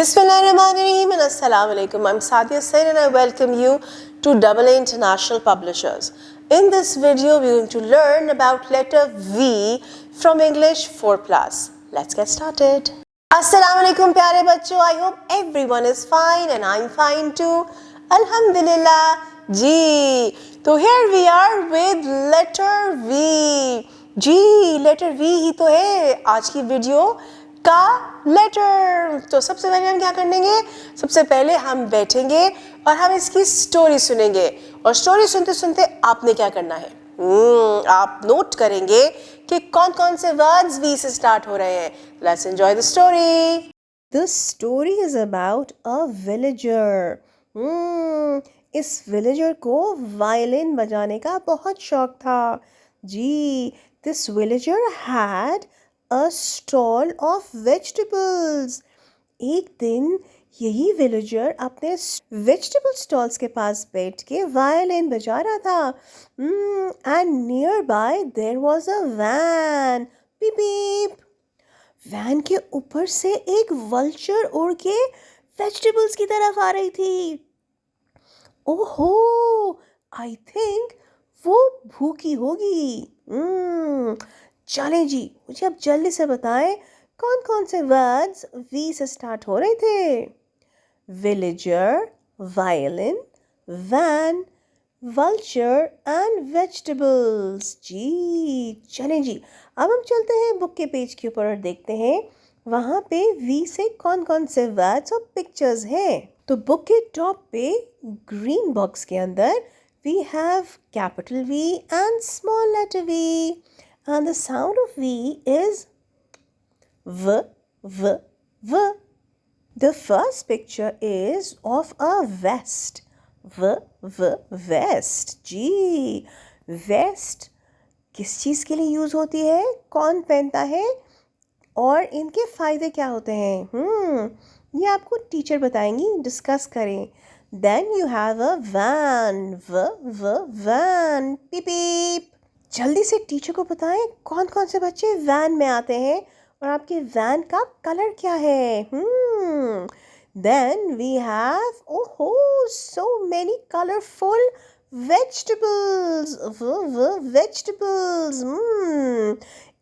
Bismillahirrahmanirrahim and Assalamu alaikum. I'm Sadia Sain and I welcome you to AA International Publishers. In this video, we're going to learn about letter V from English 4+. Let's get started. Assalamu alaikum pyare bachcho. I hope everyone is fine and I'm fine too. Alhamdulillah. Ji. So here we are with letter V. जी letter V ही तो है आज की video का letter. तो सबसे पहले हम क्या करेंगे, सबसे पहले हम बैठेंगे और हम इसकी स्टोरी सुनेंगे और स्टोरी सुनते सुनते आपने क्या करना है, आप नोट करेंगे कि कौन कौन से वर्ड्स वी से स्टार्ट हो रहे हैं। Let's enjoy the story. The story is about a villager. इस विलेजर को वायलिन बजाने का बहुत शौक था जी। This villager had a stall of vegetables. एक दिन यही villager अपने vegetable stalls के पास बैठ के violin बजा रहा था। And nearby there was a van. Beep beep. Van के ऊपर से एक vulture उड़ के vegetables की तरफ आ रही थी। ओहो, I think वो भूखी होगी। चलें जी, मुझे अब जल्दी से बताएं कौन कौन से वर्ड्स वी से स्टार्ट हो रहे थे। Villager, violin, van, vulture and vegetables. जी चलें जी, अब हम चलते हैं बुक के पेज के ऊपर और देखते हैं वहाँ पे वी से कौन कौन से वर्ड्स और पिक्चर्स हैं। तो बुक के टॉप पे ग्रीन बॉक्स के अंदर we have capital V and small letter V, and the sound of V is V, V, V. The first picture is of a vest. V, V, vest. Ji, vest किस चीज़ के लिए use होती है, कौन पहनता है और इनके फ़ायदे क्या होते हैं, ये आपको टीचर बताएंगी, डिस्कस करें। Then you have a van. Van. Beep beep. जल्दी से टीचर को बताएं कौन कौन से बच्चे वैन में आते हैं और आपके वैन का कलर क्या है। Then we have so many colorful vegetables. Vegetables.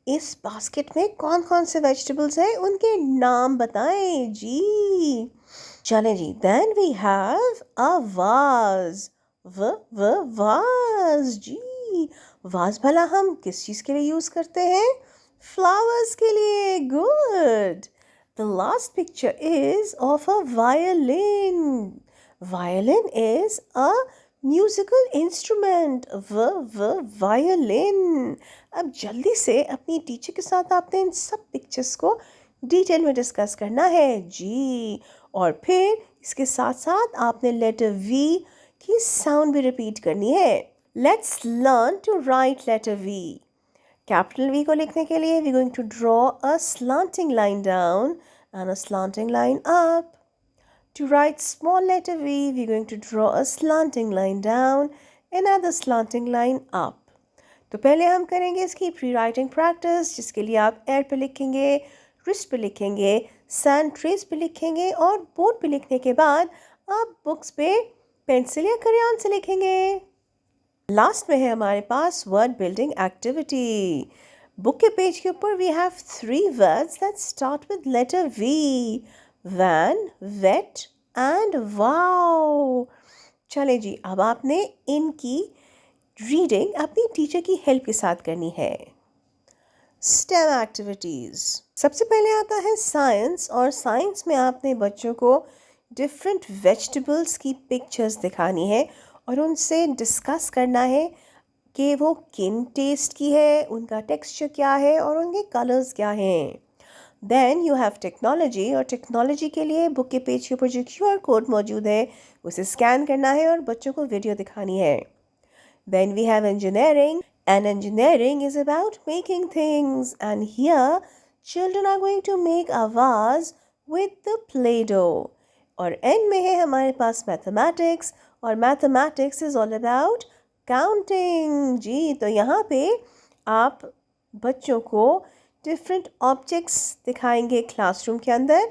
इस बास्केट में कौन कौन से वेजिटेबल्स हैं उनके नाम बताएं जी। चलें जी, then we have a vase. vase जी, वाज भला हम किस चीज़ के लिए यूज़ करते हैं, फ्लावर्स के लिए। Good. The last picture is of a violin. Violin is a musical instrument. violin. अब जल्दी से अपनी टीचर के साथ आपने इन सब पिक्चर्स को डिटेल में डिस्कस करना है जी, और फिर इसके साथ साथ आपने लेटर V की साउंड भी रिपीट करनी है। Let's learn to write letter V। Capital V को लिखने के लिए we going to draw a slanting line down and a slanting line up. To write small letter V we going to draw a slanting line down and another slanting line up. तो पहले हम करेंगे इसकी pre writing practice, जिसके लिए आप air पे लिखेंगे, रिस्ट पे लिखेंगे, सैंड ट्रेस पे लिखेंगे और बोर्ड पे लिखने के बाद आप बुक्स पे पेंसिल या क्रेयॉन से लिखेंगे। लास्ट में है हमारे पास वर्ड बिल्डिंग एक्टिविटी। बुक के पेज के ऊपर we have 3 words that start with letter V, van, vet and wow. चले जी, अब आपने इनकी रीडिंग अपनी टीचर की हेल्प के साथ करनी है। Stem activities. सबसे पहले आता है साइंस, और साइंस में आपने बच्चों को डिफरेंट वेजिटेबल्स की पिक्चर्स दिखानी है और उनसे डिस्कस करना है कि वो किन टेस्ट की है, उनका टेक्सचर क्या है और उनके कलर्स क्या हैं। देन यू हैव टेक्नोलॉजी, और टेक्नोलॉजी के लिए बुक के पेज के ऊपर जो QR कोड मौजूद है उसे स्कैन करना है और बच्चों को वीडियो दिखानी है। Then we have engineering, and engineering is about making things, and here children are going to make a vase with the Play-Doh. और end में है हमारे पास mathematics, और mathematics is all about counting जी। तो यहाँ पे आप बच्चों को different objects दिखाएंगे क्लासरूम के अंदर